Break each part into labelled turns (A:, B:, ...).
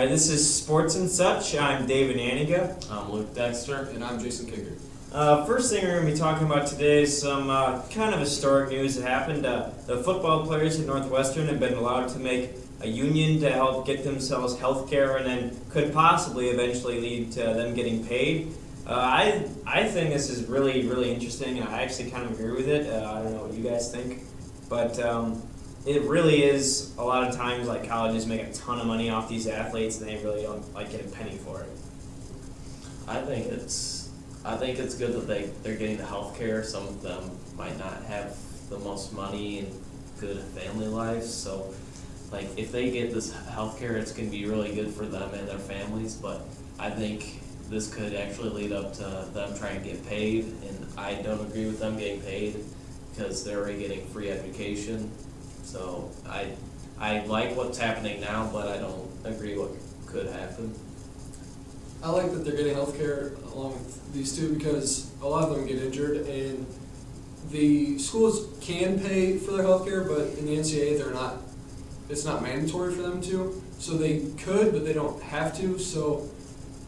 A: This is Sports and Such. I'm David Aniga.
B: I'm Luke Dexter.
C: And I'm Jason Kicker.
A: First thing we're going to be talking about today is some kind of historic news that happened. The football players at Northwestern have been allowed to make a union to help get themselves health care and then could possibly eventually lead to them getting paid. I think this is really, really interesting, and I actually kind of agree with it. I don't know what you guys think, but it really is a lot of times like colleges make a ton of money off these athletes and they really don't like get a penny for it.
B: I think it's good that they're getting the health care. Some of them might not have the most money and good family lives, so like if they get this health care, it's going to be really good for them and their families. But I think this could actually lead up to them trying to get paid, and I don't agree with them getting paid because they're already getting free education. So I like what's happening now, but I don't agree what could happen.
C: I like that they're getting health care along with these two because a lot of them get injured, and the schools can pay for their health care, but in the NCAA it's not mandatory for them to. So they could, but they don't have to. So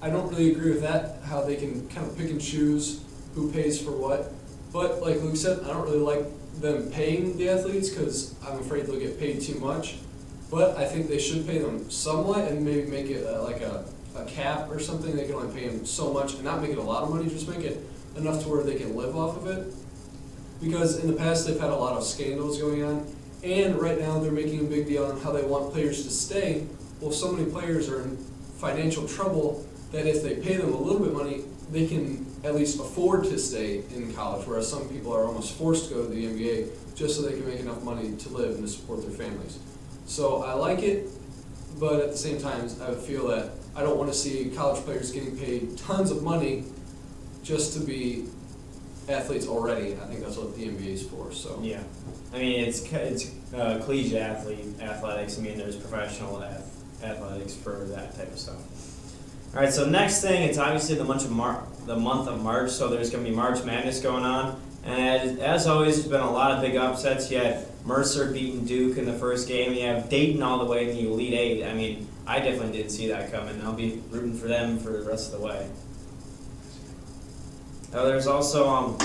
C: I don't really agree with that, how they can kind of pick and choose who pays for what. But like Luke said, I don't really like them paying the athletes because I'm afraid they'll get paid too much. But I think they should pay them somewhat and maybe make it like a cap or something. They can only pay them so much and not make it a lot of money, just make it enough to where they can live off of it. Because in the past they've had a lot of scandals going on, and right now they're making a big deal on how they want players to stay. Well, so many players are in financial trouble that if they pay them a little bit of money, they can at least afford to stay in college, whereas some people are almost forced to go to the NBA just so they can make enough money to live and to support their families. So I like it, but at the same time, I feel that I don't want to see college players getting paid tons of money just to be athletes already. I think that's what the NBA is for. So
A: Yeah, I mean it's collegiate athletics. I mean there's professional athletics for that type of stuff. All right, so next thing, it's obviously the month of March, so there's going to be March Madness going on. And as always, there's been a lot of big upsets. You had Mercer beating Duke in the first game. You have Dayton all the way in the Elite Eight. I mean, I definitely didn't see that coming. I'll be rooting for them for the rest of the way. There's also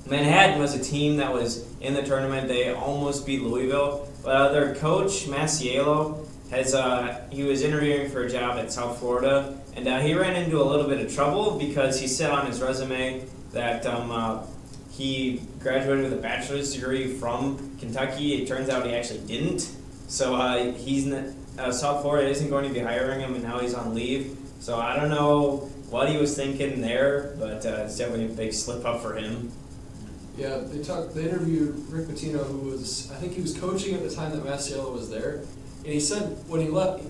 A: Manhattan was a team that was in the tournament. They almost beat Louisville. But their coach, Masiello, he was interviewing for a job at South Florida, and he ran into a little bit of trouble because he said on his resume that he graduated with a bachelor's degree from Kentucky. It turns out he actually didn't. So South Florida isn't going to be hiring him, and now he's on leave. So I don't know what he was thinking there, but it's definitely a big slip up for him.
C: yeah, they interviewed Rick Pitino, who was, I think he was coaching at the time that Masiello was there. And he said when he left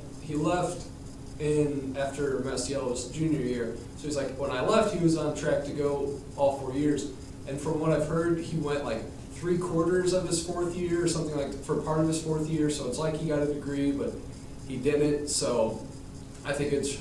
C: after Masiello's junior year. So he's like, when I left, he was on track to go all 4 years. And from what I've heard, he went like 3/4 of his fourth year or something, like for part of his fourth year. So it's like he got a degree, but he didn't. So I think it's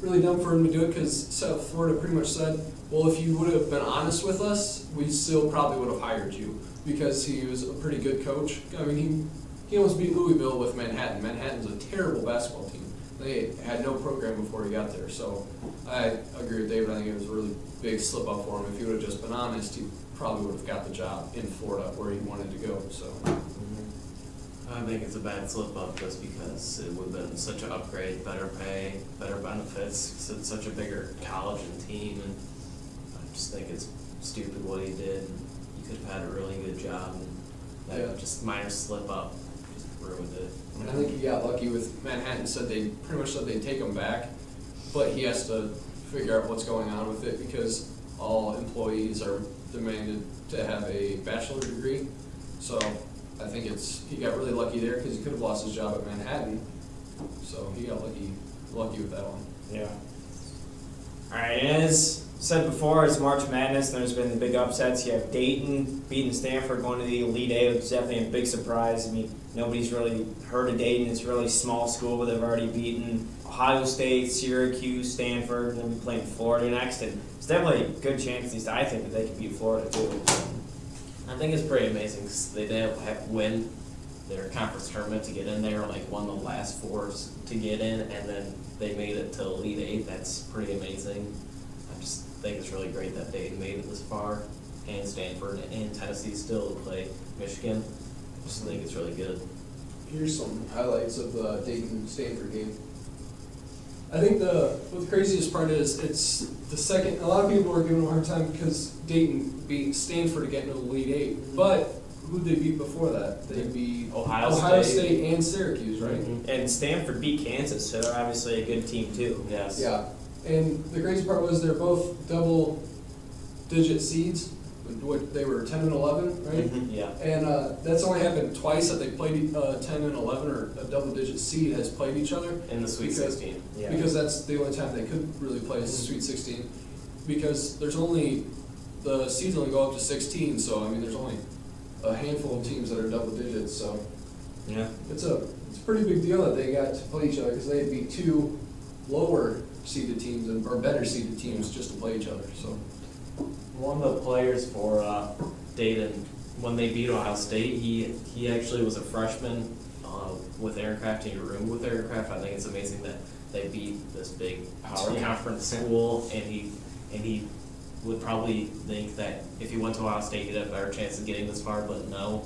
C: really dumb for him to do it because South Florida pretty much said, well, if you would have been honest with us, we still probably would have hired you because he was a pretty good coach. I mean, he almost beat Louisville with Manhattan. Manhattan's a terrible basketball team. They had no program before he got there. So I agree with David. I think it was a really big slip up for him. If he would have just been honest, he probably would have got the job in Florida where he wanted to go. So
B: I think it's a bad slip up just because it would have been such an upgrade, better pay, better benefits. 'Cause it's such a bigger college and team, and I just think it's stupid what he did. He could have had a really good job, and that just minor slip up just ruined it.
C: and I think he got lucky with Manhattan. They pretty much said they'd take him back, but he has to figure out what's going on with it because all employees are demanded to have a bachelor degree. So I think he got really lucky there because he could have lost his job at Manhattan. So he got lucky with that one.
A: Yeah. All right, and as said before, it's March Madness. There's been the big upsets. You have Dayton beating Stanford, going to the Elite Eight, which is definitely a big surprise. I mean, nobody's really heard of Dayton. It's a really small school, but they've already beaten Ohio State, Syracuse, Stanford, and they'll be playing Florida next. And it's definitely a good chance, at least I think, that they could beat Florida too.
B: I think it's pretty amazing because they didn't have win their conference tournament to get in there, like won the last four to get in, and then they made it to Elite Eight. That's pretty amazing. I just think it's really great that Dayton made it this far, and Stanford and Tennessee still play Michigan. I just think it's really good.
C: Here's some highlights of the Dayton-Stanford game. I think what the craziest part is, it's the second, a lot of people are giving them a hard time because Dayton beat Stanford to get into the Elite Eight, but who'd they beat before that? They beat
B: Ohio
C: State and Syracuse, right?
B: Mhm.
A: And Stanford beat Kansas, so they're obviously a good team too.
B: Yes.
C: Yeah, and the crazy part was they're both double-digit seeds. What, they were 10 and 11, right?
A: Mhm.
B: Yeah.
C: And that's only happened twice that they played 10 and 11, or a double-digit seed has played each other.
B: In the Sweet
C: Because-
B: 16.
A: Yeah.
C: Because that's the only time they could really play is the Sweet 16. Because the seeds only go up to 16, so I mean, there's only a handful of teams that are double digits, so
A: Yeah.
C: it's a pretty big deal that they got to play each other, because they'd be two lower seeded teams or better seeded teams just to play each other, so.
B: One of the players for Dayton, when they beat Ohio State, he actually was a freshman with Aircraft, and he roomed with Aircraft. I think it's amazing that they beat this big power
A: Yeah.
B: conference school, and he would probably think that if he went to Ohio State, he'd have a better chance of getting this far, but no.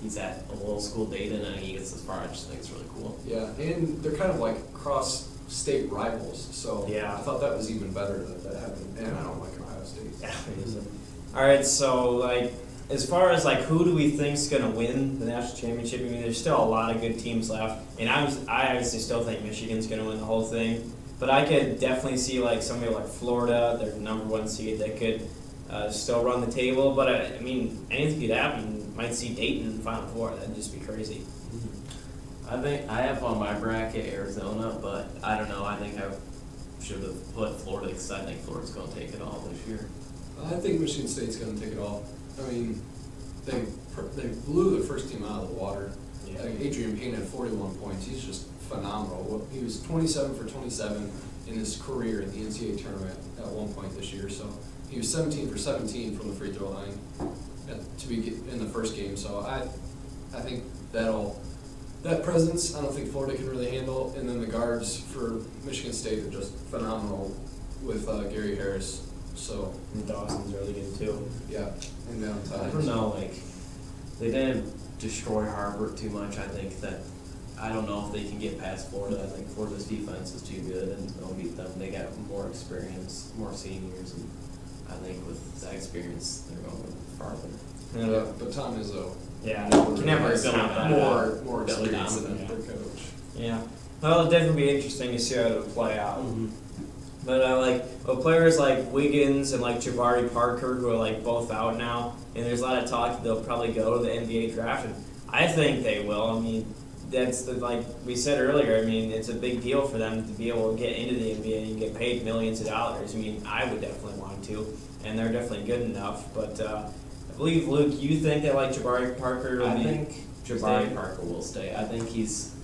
B: He's at a little school, Dayton, and he gets this far. I just think it's really cool.
C: Yeah, and they're kind of like cross-state rivals, so
A: Yeah.
C: I thought that was even better that happened, and I don't like Ohio State.
A: Yeah. All right, so like as far as like who do we think's gonna win the national championship? I mean, there's still a lot of good teams left, and I obviously still think Michigan's gonna win the whole thing. But I could definitely see like somebody like Florida, their #1 seed, that could still run the table. But I mean, anything could happen. You might see Dayton in the Final Four. That'd just be crazy.
B: I think I have on my bracket Arizona, but I don't know. I think I should have put Florida because I think Florida's going to take it all this year.
C: I think Michigan State's going to take it all. I mean, they blew the first team out of the water.
A: Yeah.
C: Like Adrian Payne had 41 points. He's just phenomenal. He was 27 for 27 in his career at the NCAA tournament at one point this year. So he was 17 for 17 from the free throw line to be in the first game. So I think that presence, I don't think Florida can really handle. And then the guards for Michigan State are just phenomenal with Gary Harris. So
A: And Dawson's really good too.
C: yeah, and down
B: I don't know, like, they didn't destroy Harvard too much. I don't know if they can get past Florida. I think Florida's defense is too good and they'll beat them. They got more experience, more seniors, and I think with that experience, they're going farther.
C: Yeah, but Tom Izzo.
A: Yeah, can never
C: has
A: count that out.
C: more
B: Billy
C: experience
B: Donovan,
C: than
B: yeah.
C: their coach.
A: Yeah. Well, it'll definitely be interesting to see how it'll play out. But players like Wiggins and like Jabari Parker, who are like both out now, and there's a lot of talk that they'll probably go to the NBA draft, and I think they will. I mean, that's like we said earlier. I mean, it's a big deal for them to be able to get into the NBA and get paid millions of dollars. I mean, I would definitely want to, and they're definitely good enough. But I believe, Luke, you think that like Jabari Parker will
B: I
A: be
B: think Jabari
A: stay?
B: Parker will stay. I think he's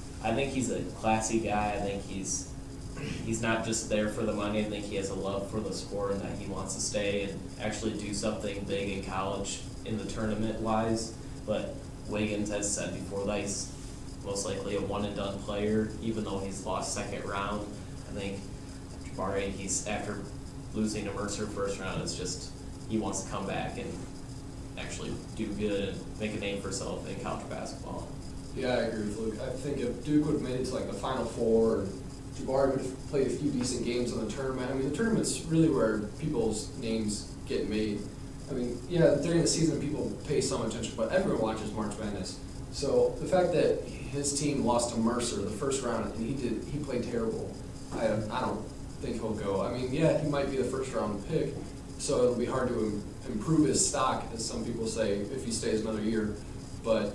B: a classy guy. I think he's not just there for the money. I think he has a love for the sport and that he wants to stay and actually do something big in college in the tournament wise. But Wiggins has said before that he's most likely a one and done player, even though he's lost second round. I think Jabari, he's after losing to Mercer first round, it's just he wants to come back and actually do good and make a name for himself in college basketball.
C: Yeah, I agree with Luke. I think if Duke would have made it to like the Final Four, and Jabari would have played a few decent games in the tournament. I mean, the tournament's really where people's names get made. I mean, yeah, during the season people pay some attention, but everyone watches March Madness. So the fact that his team lost to Mercer the first round and he played terrible, I don't think he'll go. I mean, yeah, he might be the first round pick, so it'll be hard to improve his stock, as some people say, if he stays another year. But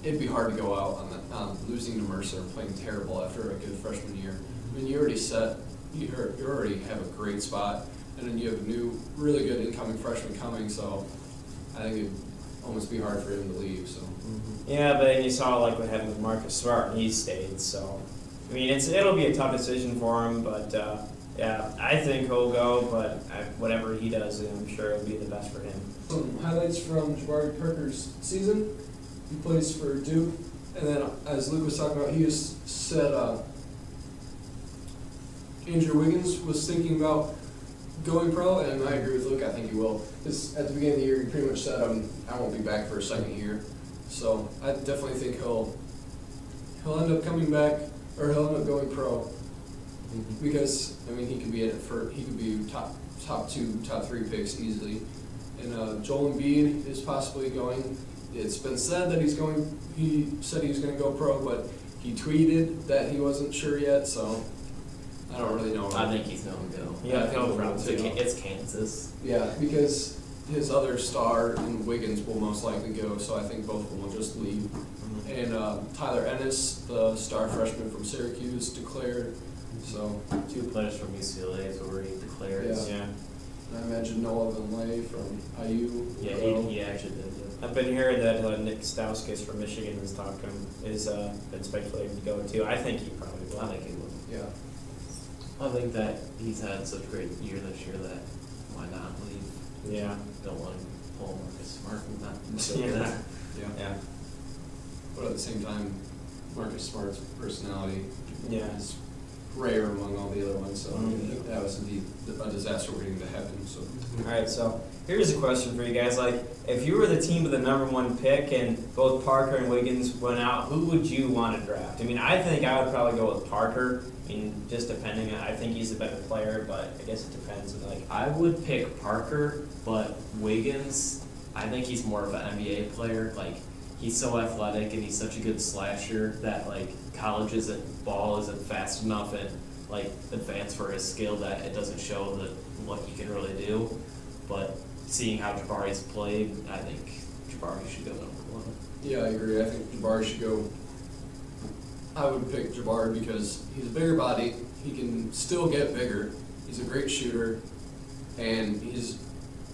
C: it'd be hard to go out on losing to Mercer, playing terrible after a good freshman year. I mean, you already have a great spot, and then you have a new, really good incoming freshman coming. So I think it'd almost be hard for him to leave. So
A: Yeah, but then you saw like what happened with Marcus Smart, and he stayed. So I mean, it'll be a tough decision for him, but yeah, I think he'll go. But whatever he does, I'm sure it'll be the best for him.
C: some highlights from Jabari Parker's season. He plays for Duke. And then, as Luke was talking about, he just said Andrew Wiggins was thinking about going pro, and I agree with Luke. I think he will. Because at the beginning of the year, he pretty much said, "I won't be back for a second year." So I definitely think he'll end up coming back, or he'll end up going pro. Because I mean, he could be top 2, top 3 picks easily. And Joel Embiid is possibly going. It's been said that he's going. He said he was going to go pro, but he tweeted that he wasn't sure yet. So I don't really know.
B: I think he's gonna go.
A: Yeah,
C: I think
A: no
C: he will too.
B: It's Kansas.
C: Yeah, because his other star in Wiggins will most likely go. So I think both of them will just leave. And Tyler Ennis, the star freshman from Syracuse, declared. So
B: 2 players from UCLA is already declared.
C: Yeah.
A: Yeah.
C: I imagine Noah Vonleh from IU.
B: Yeah,
C: will go.
B: he actually did it.
A: I've been hearing that Nick Stauskas from Michigan is been speculated to go too. I think he probably will.
B: I think he will.
C: Yeah.
B: I think that he's had such a great year this year that why not leave?
A: Yeah.
B: Don't want to pull Marcus Smart and not
A: Yeah.
C: Yeah.
A: Yeah.
C: But at the same time, Marcus Smart's personality
A: Yeah.
C: is rare among all the other ones. So I mean,
A: Mhm.
C: that was indeed a disaster waiting to happen. So
A: All right, so here's a question for you guys. Like, if you were the team with the #1 pick and both Parker and Wiggins went out, who would you want to draft? I mean, I think I would probably go with Parker. I mean, just depending on, I think he's a better player, but I guess it depends. Like,
B: I would pick Parker, but Wiggins, I think he's more of an NBA player. Like, he's so athletic and he's such a good slasher that, like, ball isn't fast enough and, like, advanced for his skill that it doesn't show that what he can really do. But seeing how Jabari's played, I think Jabari should go #1.
C: yeah, I agree. I think Jabari should go. I would pick Jabari because he's a bigger body. He can still get bigger. He's a great shooter, and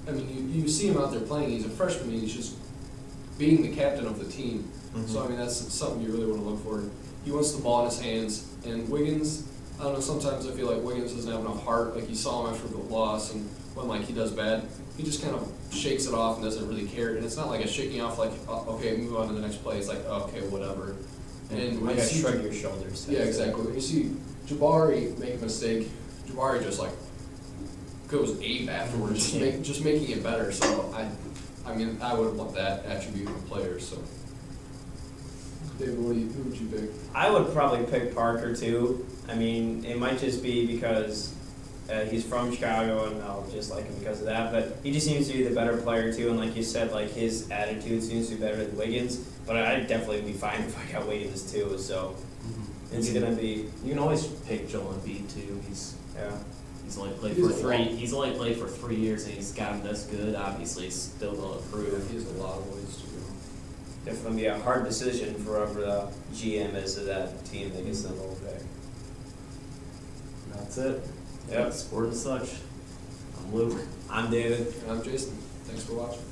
C: I mean, you see him out there playing. He's a freshman. And he's just being the captain of the team. So I mean, that's something you really want to look for. He wants the ball in his hands. And Wiggins, I don't know. Sometimes I feel like Wiggins doesn't have enough heart. Like you saw him after the loss, and when like he does bad, he just kind of shakes it off and doesn't really care. And it's not like a shaking off, like okay, move on to the next play. It's like okay, whatever. And when
A: like
C: you
A: a
C: see,
A: shrug your shoulders.
C: yeah, exactly. When you see Jabari make a mistake, Jabari just like goes ape afterwards,
A: Yeah.
C: just making it better. So I mean, I would want that attribute in a player. So, David, who would you pick?
A: I would probably pick Parker too. I mean, it might just be because he's from Chicago and I'll just like him because of that. But he just seems to be the better player too. And like you said, like his attitude seems to be better than Wiggins. But I'd definitely be fine if I got Wiggins too. So it's gonna be
B: You can always pick Joel Embiid too.
A: yeah.
B: He's only played
C: He's
B: for
C: a
B: three.
C: lot.
B: He's only played for 3 years, and he's gotten this good. Obviously, he's still going to improve.
C: He has a lot of ways to go.
A: Definitely be a hard decision for whoever the GM is of that team that gets the little pick.
B: That's it.
A: Yep.
B: Sport and such. I'm Luke.
A: I'm David.
C: And I'm Jason. Thanks for watching.